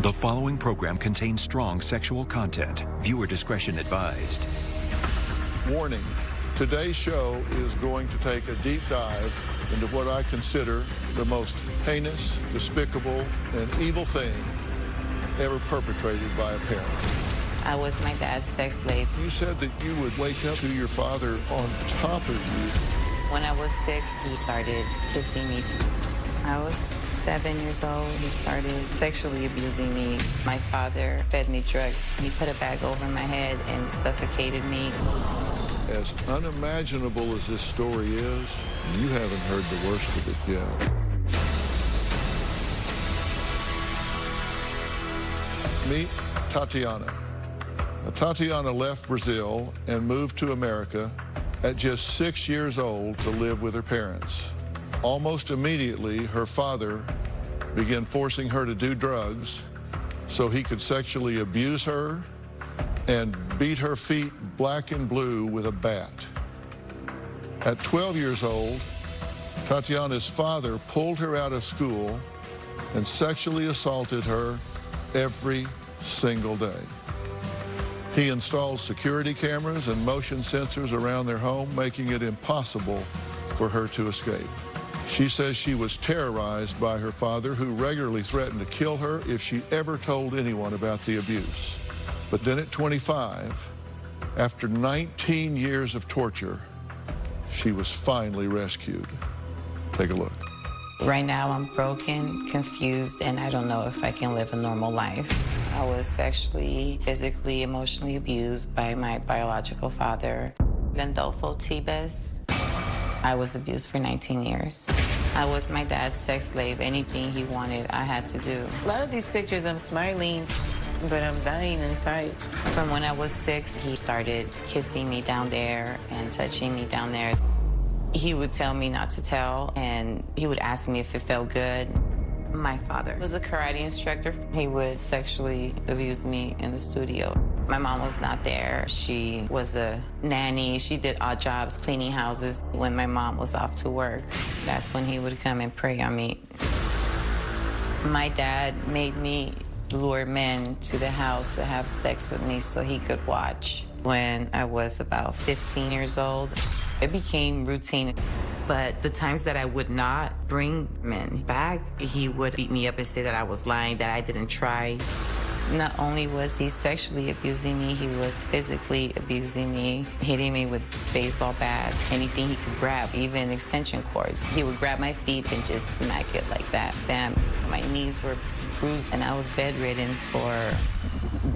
The following program contains strong sexual content. Viewer discretion advised. Warning, today's show is going to take a deep dive into what I consider the most heinous, despicable, and evil thing ever perpetrated by a parent. I was my dad's sex slave. You said that you would wake up to your father on top of you. When I was 6, he started kissing me. I was 7 years old. He started sexually abusing me. My father fed me drugs. He put a bag over my head and suffocated me. As unimaginable as this story is, you haven't heard the worst of it yet. Meet Tatiana. Now, Tatiana left Brazil and moved to America at just 6 years old to live with her parents. Almost immediately, her father began forcing her to do drugs so he could sexually abuse her and beat her feet black and blue with a bat. At 12 years old, Tatiana's father pulled her out of school and sexually assaulted her every single day. He installed security cameras and motion sensors around their home, making it impossible for her to escape. She says she was terrorized by her father, who regularly threatened to kill her if she ever told anyone about the abuse. But then at 25, after 19 years of torture, she was finally rescued. Take a look. Right now, I'm broken, confused, and I don't know if I can live a normal life. I was sexually, physically, emotionally abused by my biological father, Gandolfo Tibes. I was abused for 19 years. I was my dad's sex slave. Anything he wanted, I had to do. A lot of these pictures, I'm smiling, but I'm dying inside. From when I was 6, he started kissing me down there and touching me down there. He would tell me not to tell, and he would ask me if it felt good. My father was a karate instructor. He would sexually abuse me in the studio. My mom was not there. She was a nanny. She did odd jobs, cleaning houses. When my mom was off to work, that's when he would come and prey on me. My dad made me lure men to the house to have sex with me so he could watch. When I was about 15 years old, it became routine. But the times that I would not bring men back, he would beat me up and say that I was lying, that I didn't try. Not only was he sexually abusing me, he was physically abusing me, hitting me with baseball bats, anything he could grab, even extension cords. He would grab my feet and just smack it like that, bam. My knees were bruised, and I was bedridden for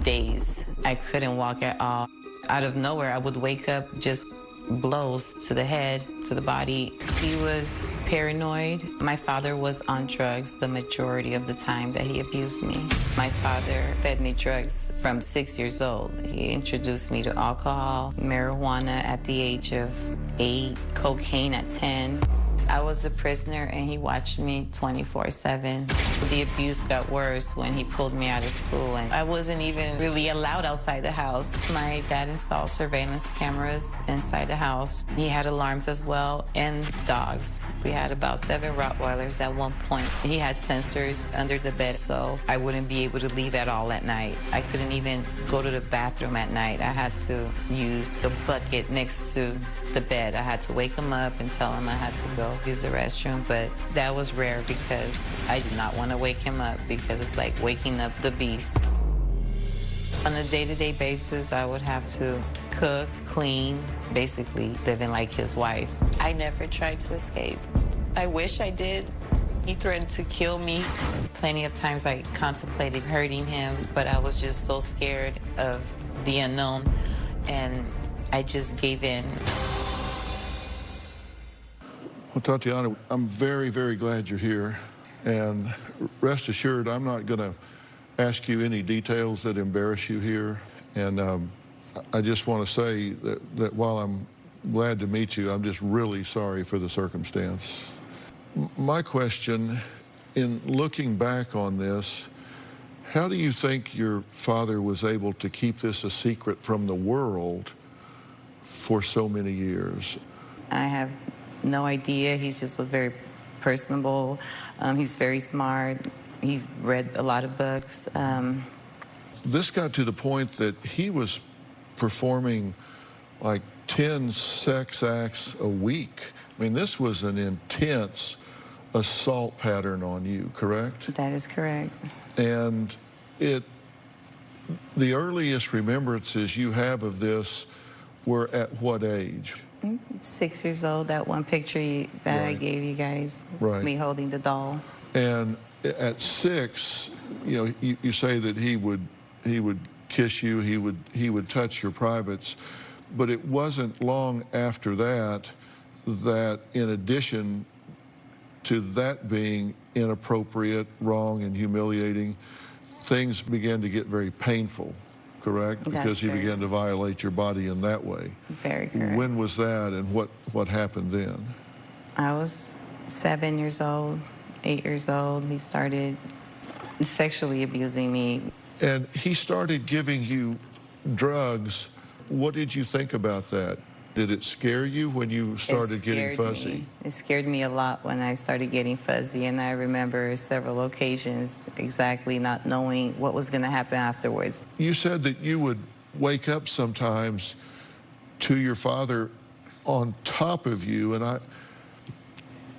days. I couldn't walk at all. Out of nowhere, I would wake up just blows to the head, to the body. He was paranoid. My father was on drugs the majority of the time that he abused me. My father fed me drugs from 6 years old. He introduced me to alcohol, marijuana at the age of 8, cocaine at 10. I was a prisoner, and he watched me 24/7. The abuse got worse when he pulled me out of school, and I wasn't even really allowed outside the house. My dad installed surveillance cameras inside the house. He had alarms as well, and dogs. We had about 7 Rottweilers at one point. He had sensors under the bed, so I wouldn't be able to leave at all at night. I couldn't even go to the bathroom at night. I had to use the bucket next to the bed. I had to wake him up and tell him I had to go use the restroom, but that was rare because I did not want to wake him up, because it's like waking up the beast. On a day-to-day basis, I would have to cook, clean, basically living like his wife. I never tried to escape. I wish I did. He threatened to kill me. Plenty of times I contemplated hurting him, but I was just so scared of the unknown, and I just gave in. Well, Tatiana, I'm very, very glad you're here. And rest assured, I'm not going to ask you any details that embarrass you here. And I just want to say that while I'm glad to meet you, I'm just really sorry for the circumstance. My question, in looking back on this, how do you think your father was able to keep this a secret from the world for so many years? I have no idea. He just was very personable. He's very smart. He's read a lot of books. This got to the point that he was performing like 10 sex acts a week. I mean, this was an intense assault pattern on you, correct? That is correct. And the earliest remembrances you have of this were at what age? 6 years old, that one picture that I gave you guys, me holding the doll. And at 6, you know, you say that he would kiss you, he would touch your privates, but it wasn't long after that that, in addition to that being inappropriate, wrong, and humiliating, things began to get very painful, correct? Because he began to violate your body in that way. Very correct. When was that, and what happened then? I was 7 years old, 8 years old. He started sexually abusing me. And he started giving you drugs. What did you think about that? Did it scare you when you started getting fuzzy? It scared me a lot when I started getting fuzzy, and I remember several occasions exactly not knowing what was going to happen afterwards. You said that you would wake up sometimes to your father on top of you, and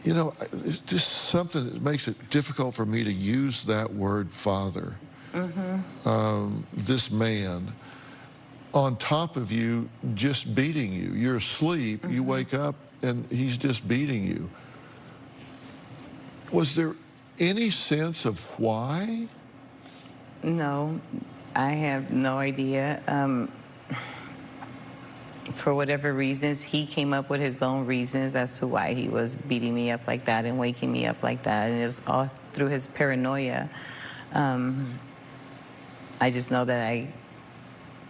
you know, it's just something that makes it difficult for me to use that word, father. This man on top of you, just beating you. You're asleep, you wake up, and he's just beating you. Was there any sense of why? No, I have no idea. For whatever reasons, he came up with his own reasons as to why he was beating me up like that and waking me up like that, and it was all through his paranoia. I just know that I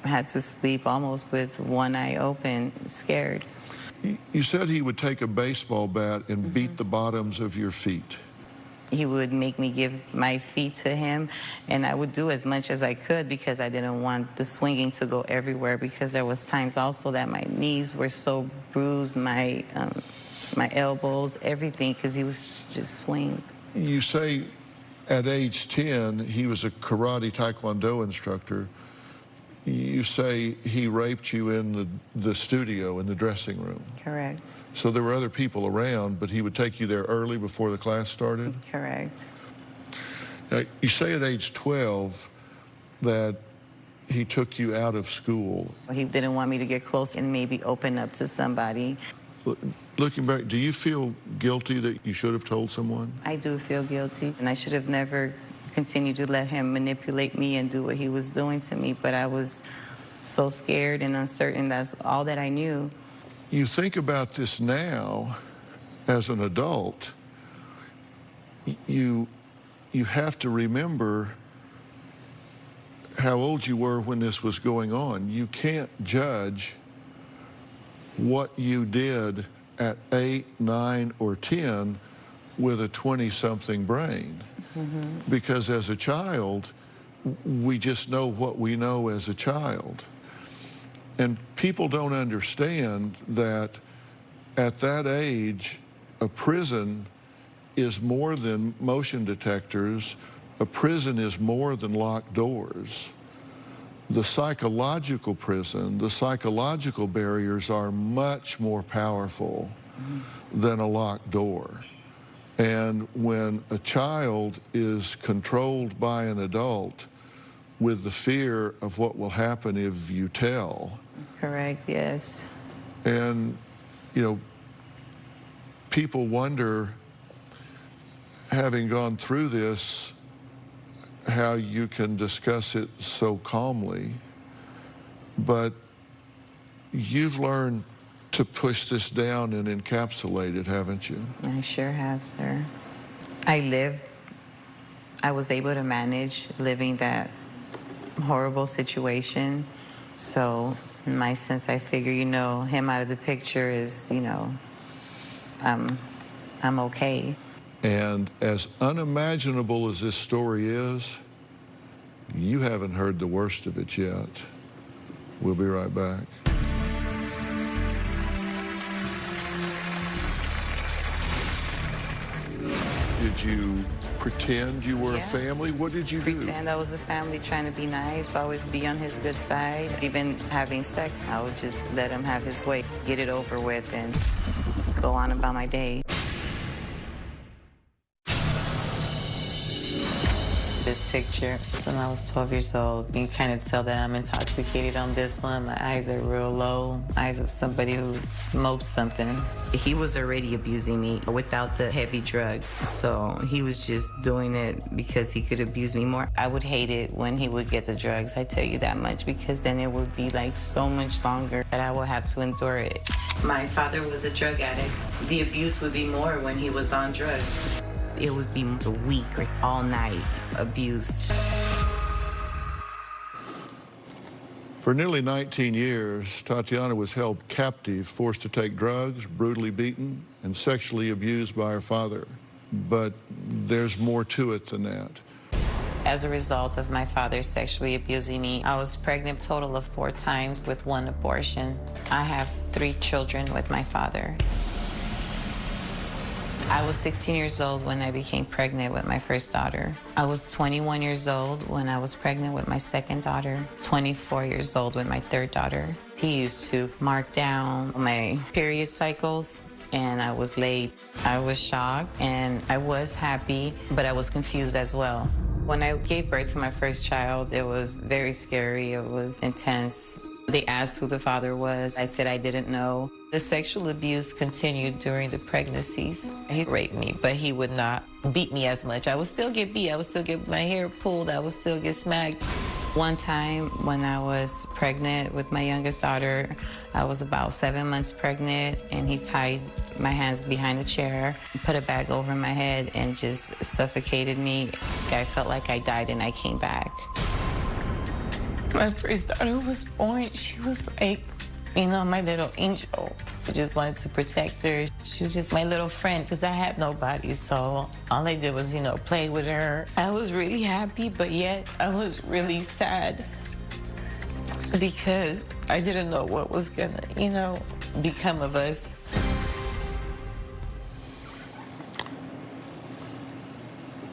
had to sleep almost with one eye open, scared. You said he would take a baseball bat and beat the bottoms of your feet. He would make me give my feet to him, and I would do as much as I could because I didn't want the swinging to go everywhere, because there was times also that my knees were so bruised, my elbows, everything, because he was just swinging. You say at age 10, he was a karate taekwondo instructor. You say he raped you in the studio, in the dressing room. Correct. So there were other people around, but he would take you there early before the class started? Correct. Now, you say at age 12 that he took you out of school. He didn't want me to get close and maybe open up to somebody. Looking back, do you feel guilty that you should have told someone? I do feel guilty, and I should have never continued to let him manipulate me and do what he was doing to me, but I was so scared and uncertain. That's all that I knew. You think about this now as an adult, you have to remember how old you were when this was going on. You can't judge what you did at 8, 9, or 10 with a 20-something brain. Because as a child, we just know what we know as a child. And people don't understand that at that age, a prison is more than motion detectors. A prison is more than locked doors. The psychological prison, the psychological barriers are much more powerful than a locked door. And when a child is controlled by an adult with the fear of what will happen if you tell. Correct, yes. And, you know, people wonder, having gone through this, how you can discuss it so calmly. But you've learned to push this down and encapsulate it, haven't you? I sure have, sir. I was able to manage living that horrible situation. So in my sense, I figure, you know, him out of the picture is, you know, I'm okay. And as unimaginable as this story is, you haven't heard the worst of it yet. We'll be right back. Did you pretend you were a Yeah. family? What did you do? Pretend I was a family, trying to be nice, always be on his good side. Even having sex, I would just let him have his way, get it over with, and go on about my day. This picture, so when I was 12 years old, you kind of tell that I'm intoxicated on this one. My eyes are real low, eyes of somebody who smoked something. He was already abusing me without the heavy drugs, so he was just doing it because he could abuse me more. I would hate it when he would get the drugs, I tell you that much, because then it would be like so much longer that I would have to endure it. My father was a drug addict. The abuse would be more when he was on drugs. It would be a week or all night abuse. For nearly 19 years, Tatiana was held captive, forced to take drugs, brutally beaten, and sexually abused by her father. But there's more to it than that. As a result of my father sexually abusing me, I was pregnant a total of 4 times with 1 abortion. I have 3 children with my father. I was 16 years old when I became pregnant with my first daughter. I was 21 years old when I was pregnant with my second daughter, 24 years old with my third daughter. He used to mark down my period cycles, and I was late. I was shocked, and I was happy, but I was confused as well. When I gave birth to my first child, it was very scary. It was intense. They asked who the father was. I said I didn't know. The sexual abuse continued during the pregnancies. He raped me, but he would not beat me as much. I would still get beat. I would still get my hair pulled. I would still get smacked. One time when I was pregnant with my youngest daughter, I was about 7 months pregnant, and he tied my hands behind a chair, put a bag over my head, and just suffocated me. I felt like I died, and I came back. My first daughter was born. She was like, you know, my little angel. I just wanted to protect her. She was just my little friend because I had nobody. So all I did was, you know, play with her. I was really happy, but yet I was really sad because I didn't know what was gonna, you know, become of us.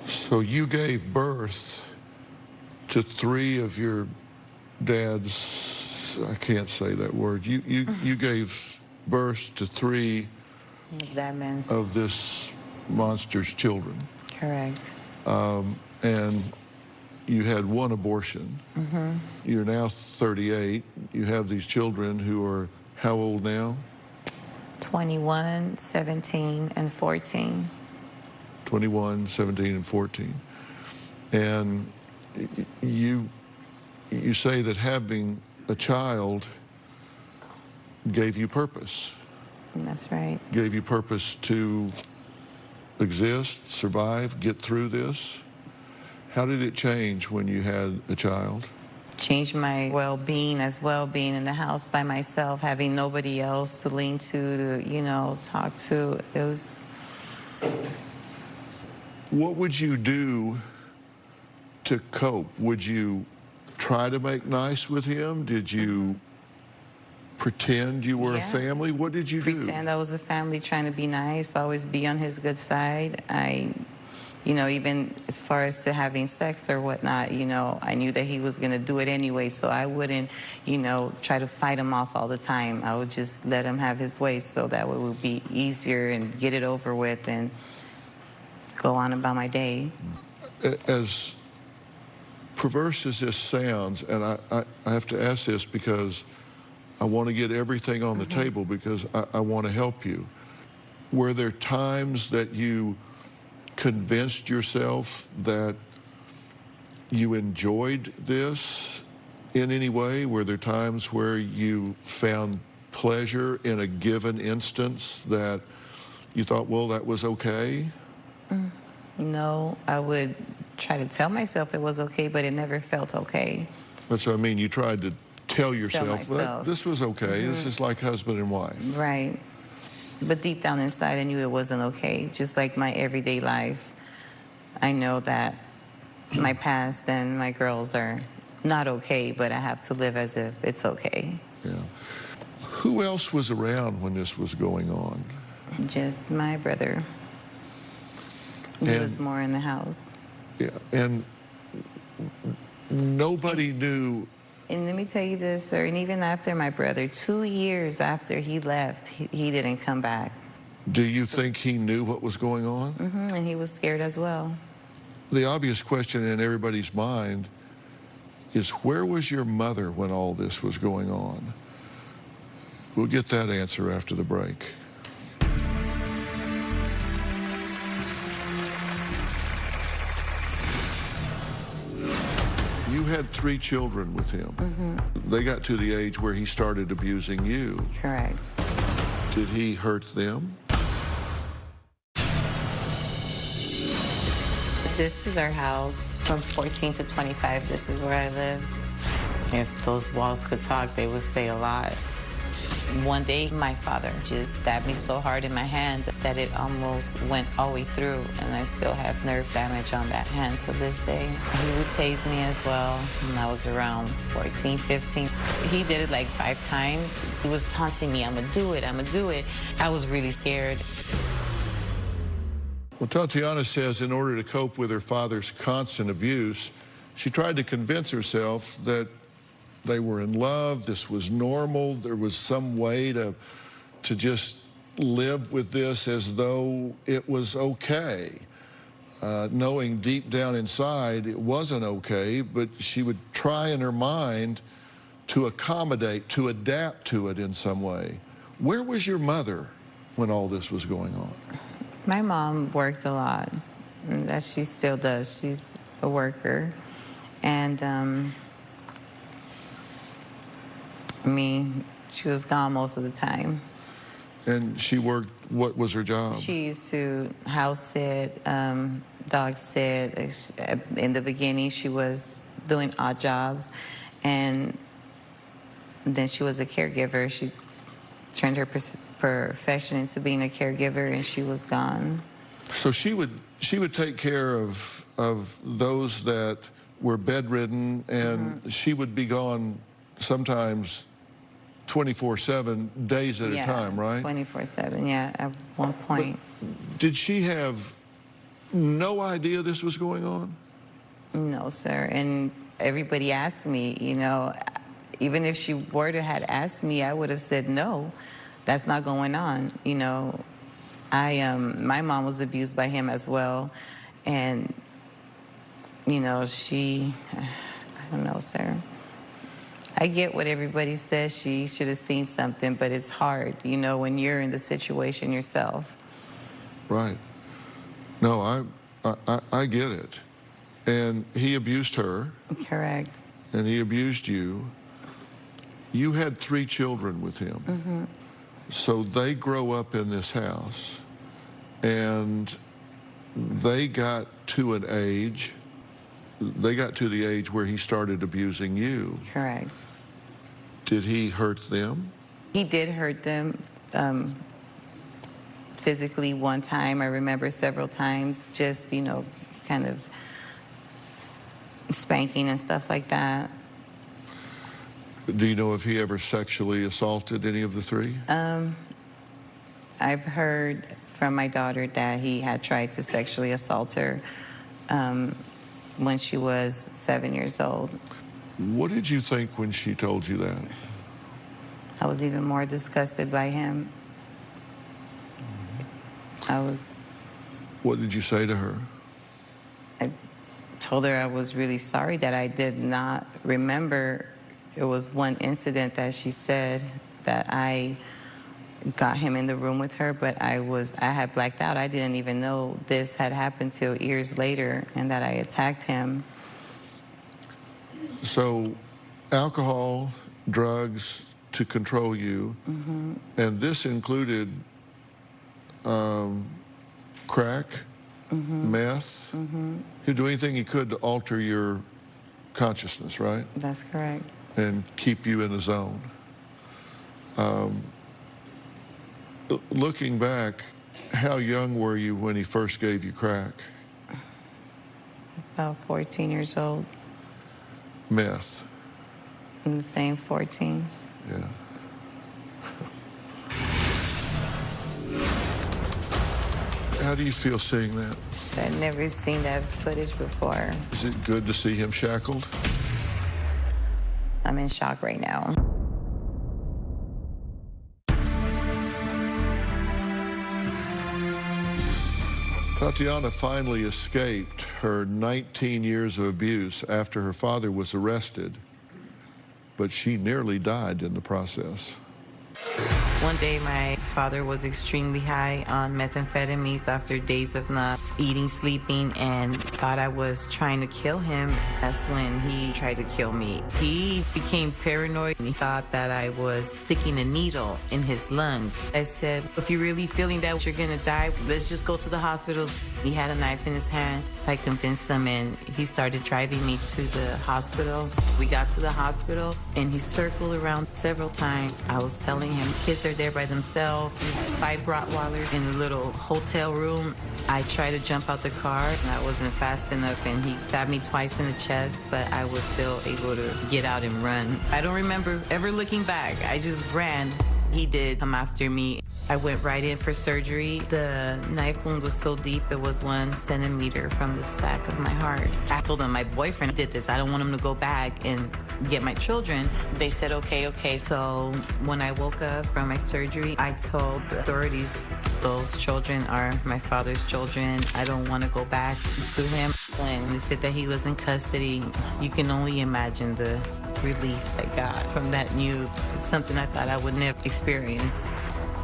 So you gave birth to 3 of your dad's, I can't say that word. You gave birth to 3 That means of this monster's children. correct. And you had 1 abortion. You're now 38. You have these children who are how old now? 21, 17, and 14. 21, 17, and 14. And you say that having a child gave you purpose. That's right. Gave you purpose to exist, survive, get through this. How did it change when you had a child? Changed my well-being as well, being in the house by myself, having nobody else to lean to, you know, talk to. It was... What would you do to cope? Would you try to make nice with him? Did you pretend you were a family? What did you do? Pretend I was a family, trying to be nice, always be on his good side. You know, even as far as to having sex or whatnot, you know, I knew that he was going to do it anyway, so I wouldn't, you know, try to fight him off all the time. I would just let him have his way so that it would be easier and get it over with and go on about my day. As perverse as this sounds, and I have to ask this because I want to get everything on the table because I want to help you. Were there times that you convinced yourself that you enjoyed this in any way? Were there times where you found pleasure in a given instance that you thought, well, that was okay? No, I would try to tell myself it was okay, but it never felt okay. That's what I mean. You tried to tell yourself, myself. This was okay. This is like husband and wife. Right. But deep down inside, I knew it wasn't okay. Just like my everyday life, I know that my past and my girls are not okay, but I have to live as if it's okay. Yeah. Who else was around when this was going on? Just my brother. He was more in the house. Yeah, and nobody knew. And let me tell you this, sir, and even after my brother, 2 years after he left, he didn't come back. Do you think he knew what was going on? And he was scared as well. The obvious question in everybody's mind is, where was your mother when all this was going on? We'll get that answer after the break. You had 3 children with him. They got to the age where he started abusing you. Correct. Did he hurt them? This is our house. From 14 to 25, this is where I lived. If those walls could talk, they would say a lot. One day, my father just stabbed me so hard in my hand that it almost went all the way through, and I still have nerve damage on that hand to this day. He would tase me as well when I was around 14, 15. He did it like 5 times. He was taunting me, I'm gonna do it, I'm gonna do it. I was really scared. Well, Tatiana says in order to cope with her father's constant abuse, she tried to convince herself that they were in love, this was normal, there was some way to just live with this as though it was okay. Knowing deep down inside it wasn't okay, but she would try in her mind to accommodate, to adapt to it in some way. Where was your mother when all this was going on? My mom worked a lot, and that she still does. She's a worker. And she was gone most of the time. And she worked, what was her job? She used to house sit, dog sit. In the beginning, she was doing odd jobs. And then she was a caregiver. She turned her profession into being a caregiver, and she was gone. So she would take care of those that were bedridden, and she would be gone sometimes 24/7, days at a time, right? 24/7, yeah, at one point. But did she have no idea this was going on? No, sir. And everybody asked me, you know, even if she were to had asked me, I would have said no. That's not going on. You know, my mom was abused by him as well. And, you know, I don't know, sir. I get what everybody says. She should have seen something, but it's hard, you know, when you're in the situation yourself. Right. No, I get it. And he abused her. Correct. And he abused you. You had 3 children with him. So they grow up in this house, and they got to the age where he started abusing you. Correct. Did he hurt them? He did hurt them physically one time. I remember several times, just, you know, kind of spanking and stuff like that. Do you know if he ever sexually assaulted any of the 3? I've heard from my daughter that he had tried to sexually assault her when she was 7 years old. What did you think when she told you that? I was even more disgusted by him. What did you say to her? I told her I was really sorry that I did not remember. It was one incident that she said that I got him in the room with her, but I had blacked out. I didn't even know this had happened till years later, and that I attacked him. So, alcohol, drugs to control you, and this included crack, meth. He'd do anything he could to alter your consciousness, right? That's correct. And keep you in the zone. Looking back, how young were you when he first gave you crack? About 14 years old. Meth? The same, 14. Yeah. How do you feel seeing that? I've never seen that footage before. Is it good to see him shackled? I'm in shock right now. Tatiana finally escaped her 19 years of abuse after her father was arrested, but she nearly died in the process. One day, my father was extremely high on methamphetamines after days of not eating, sleeping, and thought I was trying to kill him. That's when he tried to kill me. He became paranoid, and he thought that I was sticking a needle in his lung. I said, if you're really feeling that you're gonna die, let's just go to the hospital. He had a knife in his hand. I convinced him, and he started driving me to the hospital. We got to the hospital, and he circled around several times. I was telling him, kids are there by themselves. 5 Rottweilers in a little hotel room. I tried to jump out the car, and I wasn't fast enough, and he stabbed me twice in the chest, but I was still able to get out and run. I don't remember ever looking back. I just ran. He did come after me. I went right in for surgery. The knife wound was so deep, it was 1 centimeter from the sac of my heart. I told them my boyfriend did this. I don't want him to go back and get my children. They said, okay. So when I woke up from my surgery, I told the authorities, those children are my father's children. I don't want to go back to him. When they said that he was in custody, you can only imagine the relief I got from that news. It's something I thought I would never experience.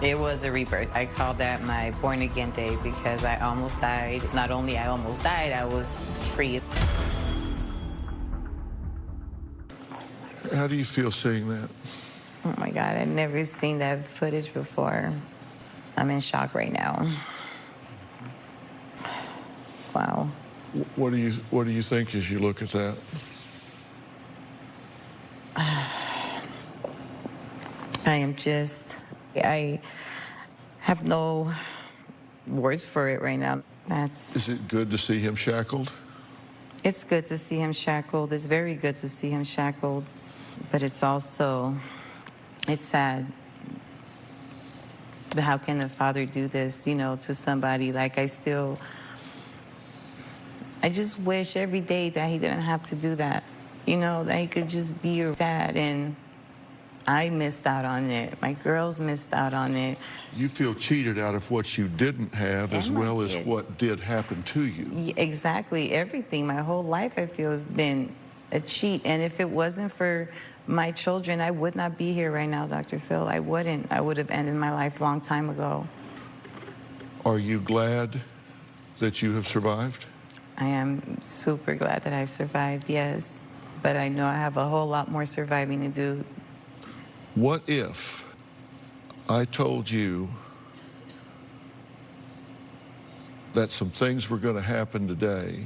It was a rebirth. I call that my born again day because I almost died. Not only I almost died, I was free. How do you feel seeing that? Oh my God, I'd never seen that footage before. I'm in shock right now. Wow. What do you think as you look at that? I have no words for it right now. Is it good to see him shackled? It's good to see him shackled. It's very good to see him shackled. But it's also, it's sad. But how can a father do this, to somebody? Like, I just wish every day that he didn't have to do that. That he could just be your dad, and I missed out on it. My girls missed out on it. You feel cheated out of what you didn't have as well as what did happen to you. Exactly. Everything. My whole life, I feel, has been a cheat. And if it wasn't for my children, I would not be here right now, Dr. Phil. I wouldn't. I would have ended my life a long time ago. Are you glad that you have survived? I am super glad that I survived, yes. But I know I have a whole lot more surviving to do. What if I told you that some things were going to happen today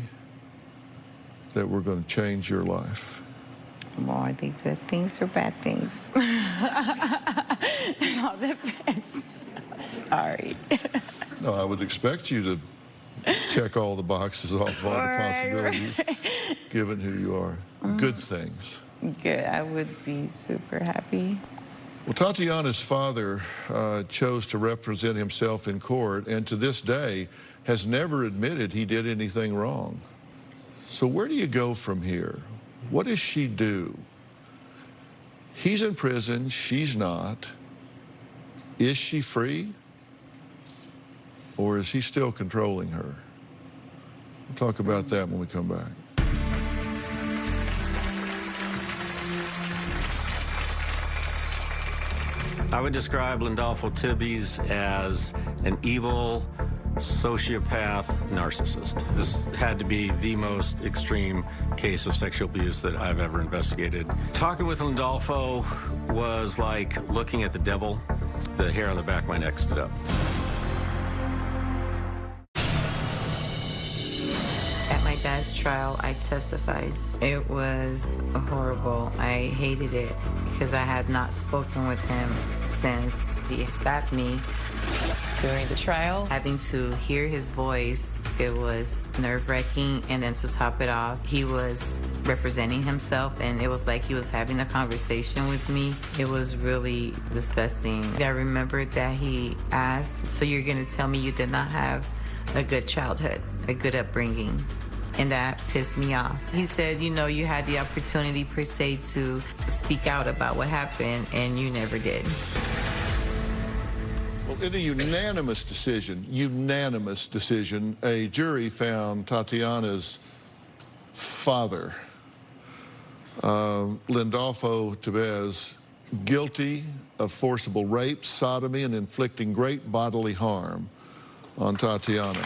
that were going to change your life? Well, are they good things or bad things? It all depends. Sorry. No, I would expect you to check all the boxes off all the possibilities, given who you are. Good things. Good. I would be super happy. Well, Tatiana's father chose to represent himself in court, and to this day has never admitted he did anything wrong. So where do you go from here? What does she do? He's in prison, she's not. Is she free? Or is he still controlling her? We'll talk about that when we come back. I would describe Lindolfo Tibbies as an evil sociopath narcissist. This had to be the most extreme case of sexual abuse that I've ever investigated. Talking with Lindolfo was like looking at the devil. The hair on the back of my neck stood up. At my dad's trial, I testified. It was horrible. I hated it because I had not spoken with him since he stabbed me. During the trial, having to hear his voice, it was nerve-wracking. And then to top it off, he was representing himself, and it was like he was having a conversation with me. It was really disgusting. I remember that he asked, so you're gonna tell me you did not have a good childhood, a good upbringing. And that pissed me off. He said, you know, you had the opportunity per se to speak out about what happened, and you never did. Well, in a unanimous decision, a jury found Tatiana's father, Lindolfo Tebez, guilty of forcible rape, sodomy, and inflicting great bodily harm on Tatiana.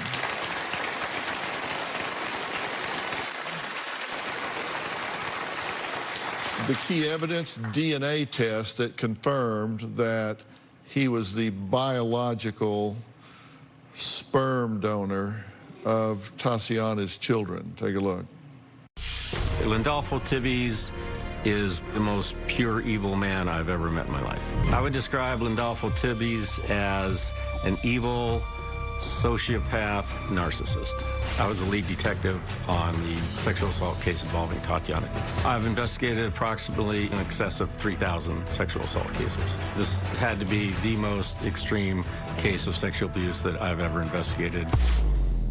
The key evidence, DNA test that confirmed that he was the biological sperm donor of Tatiana's children. Take a look. Lindolfo Tebez is the most pure evil man I've ever met in my life. I would describe Lindolfo Tebez as an evil sociopath narcissist. I was the lead detective on the sexual assault case involving Tatiana. I've investigated approximately in excess of 3,000 sexual assault cases. This had to be the most extreme case of sexual abuse that I've ever investigated.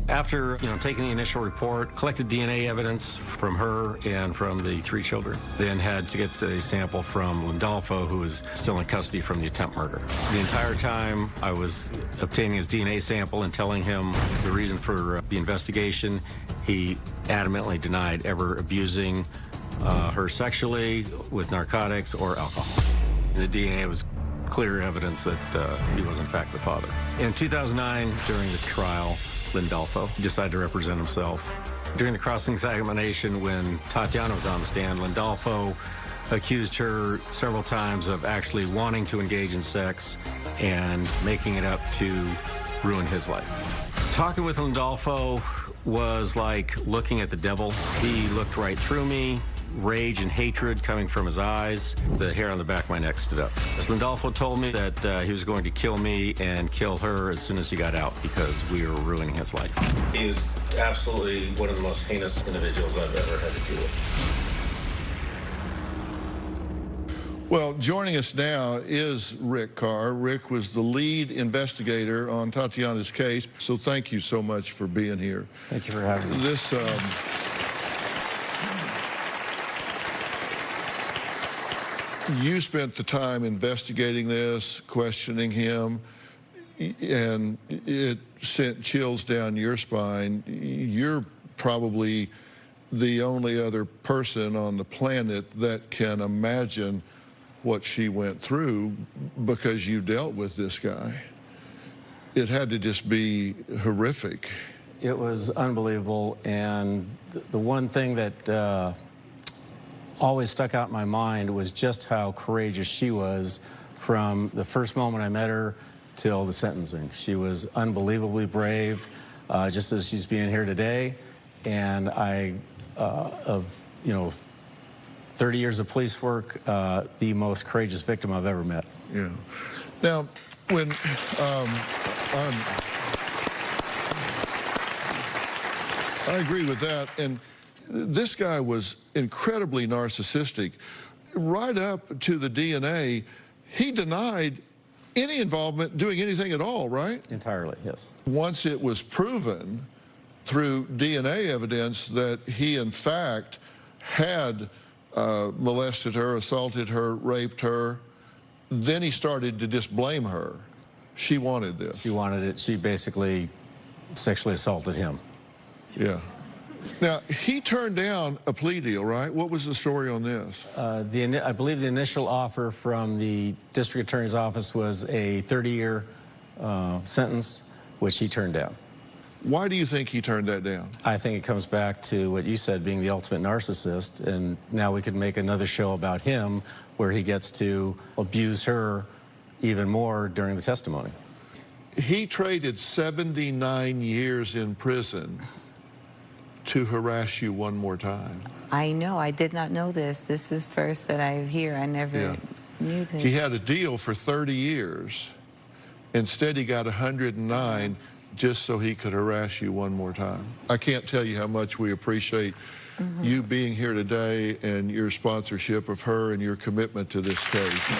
After, taking the initial report, collected DNA evidence from her and from the 3 children, then had to get a sample from Lindolfo, who was still in custody from the attempt murder. The entire time I was obtaining his DNA sample and telling him the reason for the investigation, he adamantly denied ever abusing her sexually with narcotics or alcohol. The DNA was clear evidence that he was in fact the father. In 2009, during the trial, Lindolfo decided to represent himself. During the cross-examination, when Tatiana was on the stand, Lindolfo accused her several times of actually wanting to engage in sex and making it up to ruin his life. Talking with Lindolfo was like looking at the devil. He looked right through me, rage and hatred coming from his eyes. The hair on the back of my neck stood up. As Lindolfo told me that he was going to kill me and kill her as soon as he got out because we were ruining his life. He is absolutely one of the most heinous individuals I've ever had to deal with. Well, joining us now is Rick Carr. Rick was the lead investigator on Tatiana's case, so thank you so much for being here. Thank you for having me. This, you spent the time investigating this, questioning him, and it sent chills down your spine. You're probably the only other person on the planet that can imagine what she went through because you dealt with this guy. It had to just be horrific. It was unbelievable, and the one thing that always stuck out in my mind was just how courageous she was from the first moment I met her till the sentencing. She was unbelievably brave, just as she's being here today. And of 30 years of police work, the most courageous victim I've ever met. Yeah. Now, when I agree with that, and this guy was incredibly narcissistic. Right up to the DNA, he denied any involvement doing anything at all, right? Entirely, yes. Once it was proven through DNA evidence that he, in fact, had molested her, assaulted her, raped her, then he started to just blame her. She wanted this. She wanted it. She basically sexually assaulted him. Yeah. Now, he turned down a plea deal, right? What was the story on this? I believe the initial offer from the district attorney's office was a 30-year sentence, which he turned down. Why do you think he turned that down? I think it comes back to what you said, being the ultimate narcissist, and now we could make another show about him where he gets to abuse her even more during the testimony. He traded 79 years in prison to harass you one more time. I know. I did not know this. This is first that I hear. I never knew this. He had a deal for 30 years. Instead, he got 109 just so he could harass you one more time. I can't tell you how much we appreciate you being here today and your sponsorship of her and your commitment to this case.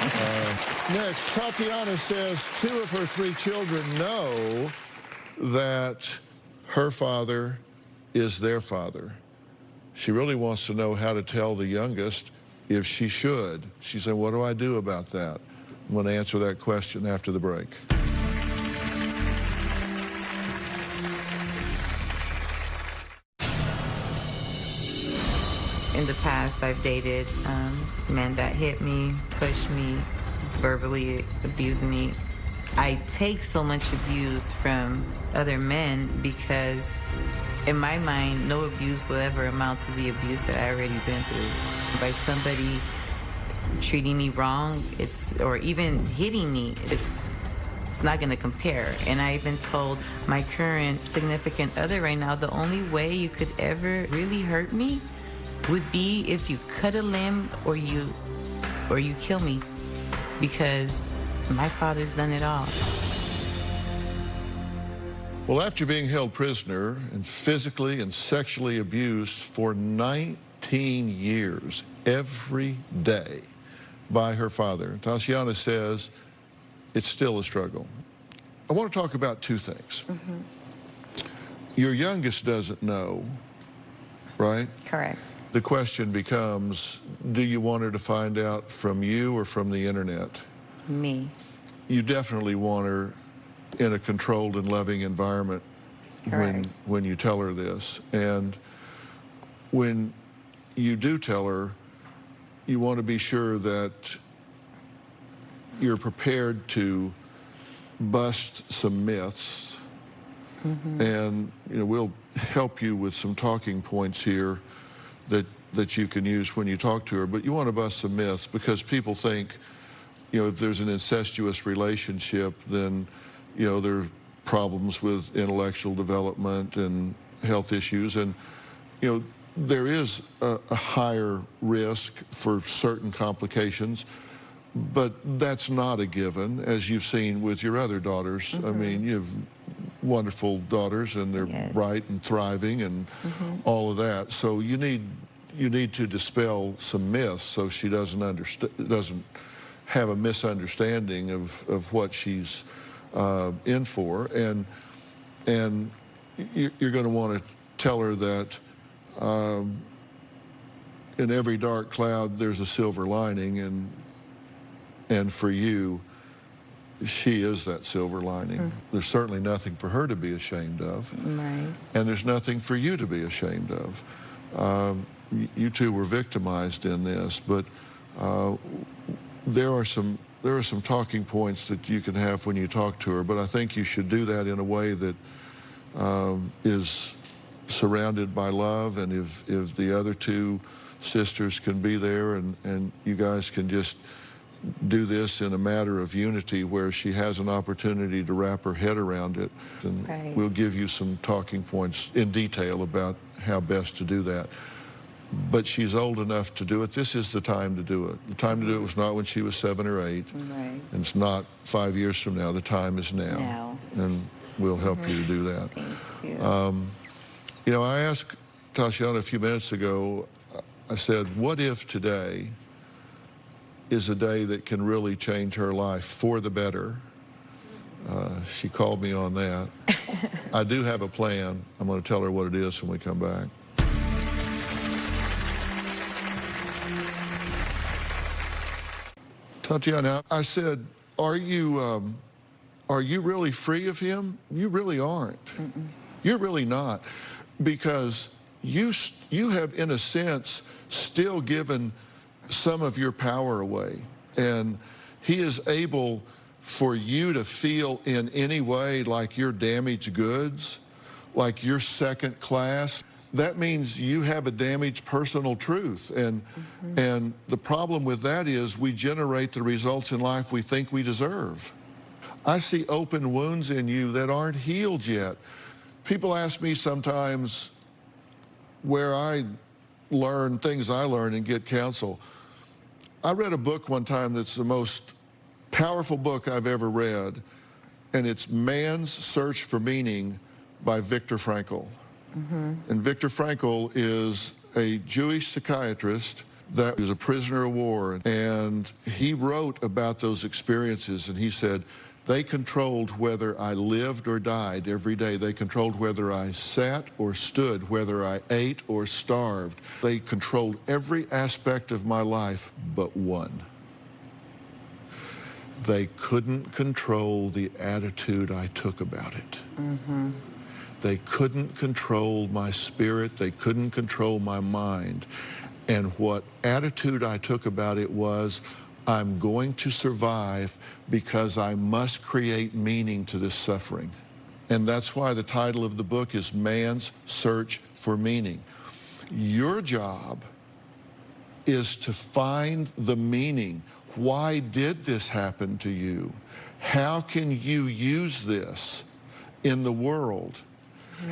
Next, Tatiana says 2 of her 3 children know that her father is their father. She really wants to know how to tell the youngest if she should. She said, what do I do about that? I'm going to answer that question after the break. In the past, I've dated men that hit me, pushed me, verbally abused me. I take so much abuse from other men because in my mind, no abuse will ever amount to the abuse that I already been through. By somebody treating me wrong, or even hitting me, it's not gonna compare. And I even told my current significant other right now, the only way you could ever really hurt me would be if you cut a limb or you kill me, because my father's done it all. Well, after being held prisoner and physically and sexually abused for 19 years, every day, by her father, Tatiana says it's still a struggle. I want to talk about two things. Your youngest doesn't know, right? Correct. The question becomes, do you want her to find out from you or from the internet? Me. You definitely want her in a controlled and loving environment when you tell her this. And when you do tell her, you want to be sure that you're prepared to bust some myths. And we'll help you with some talking points here that you can use when you talk to her. But you want to bust some myths, because people think, if there's an incestuous relationship, then there are problems with intellectual development and health issues, and there is a higher risk for certain complications, but that's not a given, as you've seen with your other daughters. I mean, you have wonderful daughters, and they're bright and thriving and all of that. So you need to dispel some myths so she doesn't have a misunderstanding of what she's in for, and you're going to want to tell her that in every dark cloud there's a silver lining, and for you, she is that silver lining. There's certainly nothing for her to be ashamed of, and there's nothing for you to be ashamed of. You two were victimized in this, but there are some talking points that you can have when you talk to her, but I think you should do that in a way that is surrounded by love, and if the other two sisters can be there, and you guys can just do this in a matter of unity where she has an opportunity to wrap her head around it. And we'll give you some talking points in detail about how best to do that. But she's old enough to do it. This is the time to do it. The time to do it was not when she was 7 or 8. And it's not 5 years from now. The time is now. And we'll help you to do that. Thank you. I asked Tatiana a few minutes ago, I said, what if today is a day that can really change her life for the better? She called me on that. I do have a plan. I'm going to tell her what it is when we come back. Tatiana, I said, are you really free of him? You really aren't. You're really not, because you have, in a sense, still given some of your power away, and he is able for you to feel in any way like you're damaged goods, like you're second class. That means you have a damaged personal truth, and the problem with that is we generate the results in life we think we deserve. I see open wounds in you that aren't healed yet. People ask me sometimes where I learn things I learn and get counsel. I read a book one time that's the most powerful book I've ever read, and it's Man's Search for Meaning by Viktor Frankl. And Viktor Frankl is a Jewish psychiatrist that was a prisoner of war, and he wrote about those experiences, and he said, They controlled whether I lived or died every day. They controlled whether I sat or stood, whether I ate or starved. They controlled every aspect of my life but one. They couldn't control the attitude I took about it. Mm-hmm. They couldn't control my spirit. They couldn't control my mind. And what attitude I took about it was, I'm going to survive because I must create meaning to this suffering. And that's why the title of the book is Man's Search for Meaning. Your job is to find the meaning. Why did this happen to you? How can you use this in the world?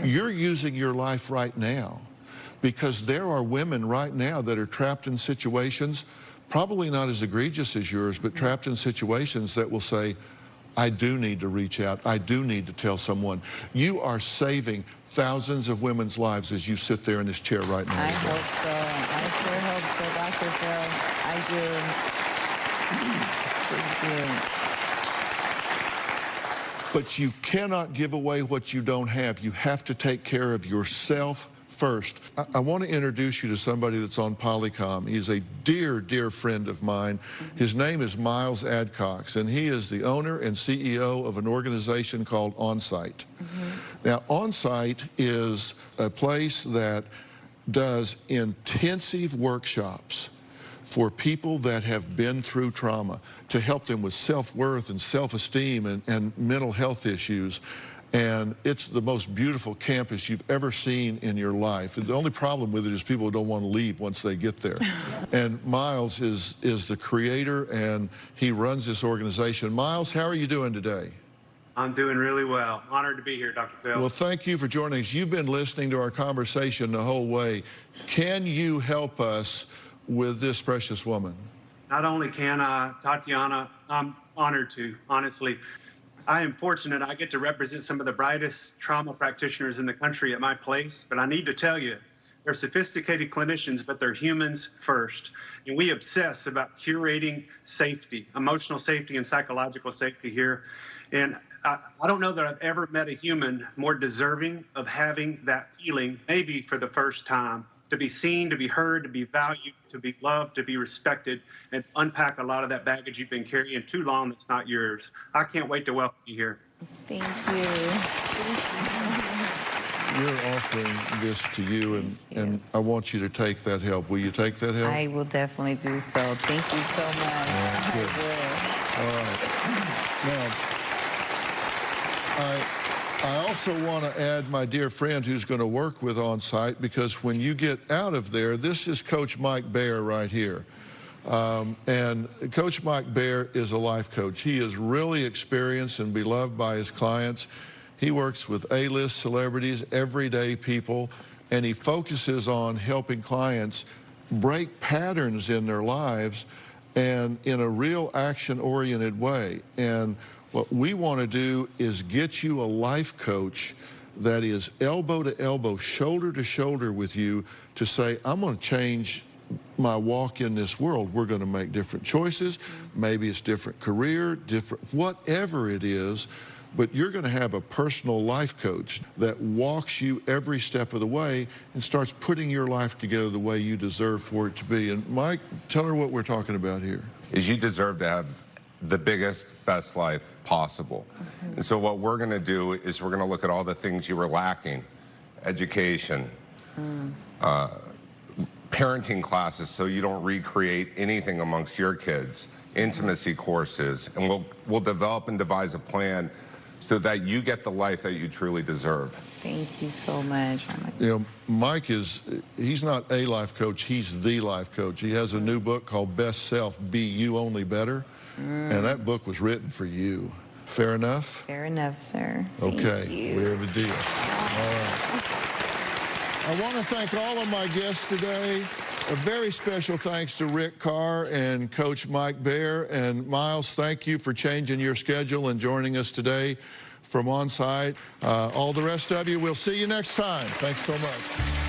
You're using your life right now, because there are women right now that are trapped in situations, probably not as egregious as yours, but trapped in situations that will say, I do need to reach out. I do need to tell someone. You are saving thousands of women's lives as you sit there in this chair right now. I hope so. I sure hope so, Dr. Phil. I do. I do. But you cannot give away what you don't have. You have to take care of yourself first. I want to introduce you to somebody that's on Polycom. He's a dear, dear friend of mine. His name is Miles Adcox, and he is the owner and CEO of an organization called OnSite. Now, OnSite is a place that does intensive workshops for people that have been through trauma to help them with self-worth and self-esteem and mental health issues. And it's the most beautiful campus you've ever seen in your life. The only problem with it is people don't want to leave once they get there. And Miles is the creator, and he runs this organization. Miles, how are you doing today? I'm doing really well. Honored to be here, Dr. Phil. Well, thank you for joining us. You've been listening to our conversation the whole way. Can you help us with this precious woman? Not only can I, Tatiana, I'm honored to, honestly. I am fortunate I get to represent some of the brightest trauma practitioners in the country at my place, but I need to tell you, they're sophisticated clinicians, but they're humans first. And we obsess about curating safety, emotional safety and psychological safety here. And I don't know that I've ever met a human more deserving of having that feeling, maybe for the first time, to be seen, to be heard, to be valued, to be loved, to be respected, and unpack a lot of that baggage you've been carrying too long that's not yours. I can't wait to welcome you here. Thank you. You're offering this to you, and I want you to take that help. Will you take that help? I will definitely do so. Thank you so much. All right. Now, I also want to add my dear friend who's going to work with OnSite, because when you get out of there, this is Coach Mike Baer right here. And Coach Mike Baer is a life coach. He is really experienced and beloved by his clients. He works with A-list celebrities, everyday people, and he focuses on helping clients break patterns in their lives and in a real action-oriented way. And what we want to do is get you a life coach that is elbow to elbow, shoulder to shoulder with you to say, I'm going to change my walk in this world. We're going to make different choices. Maybe it's different career, different, whatever it is, but you're going to have a personal life coach that walks you every step of the way and starts putting your life together the way you deserve for it to be. And Mike, tell her what we're talking about here. Is you deserve to have the biggest, best life possible. And so what we're going to do is we're going to look at all the things you were lacking: education, parenting classes so you don't recreate anything amongst your kids, intimacy courses, and we'll develop and devise a plan so that you get the life that you truly deserve. Thank you so much. You know, Mike he's not a life coach, he's the life coach. He has a new book called Best Self, Be You Only Better. And that book was written for you. Fair enough? Fair enough, sir. Okay, we have a deal. All right. I want to thank all of my guests today. A very special thanks to Rick Carr and Coach Mike Baer. And Miles, thank you for changing your schedule and joining us today from OnSite. All the rest of you, we'll see you next time. Thanks so much.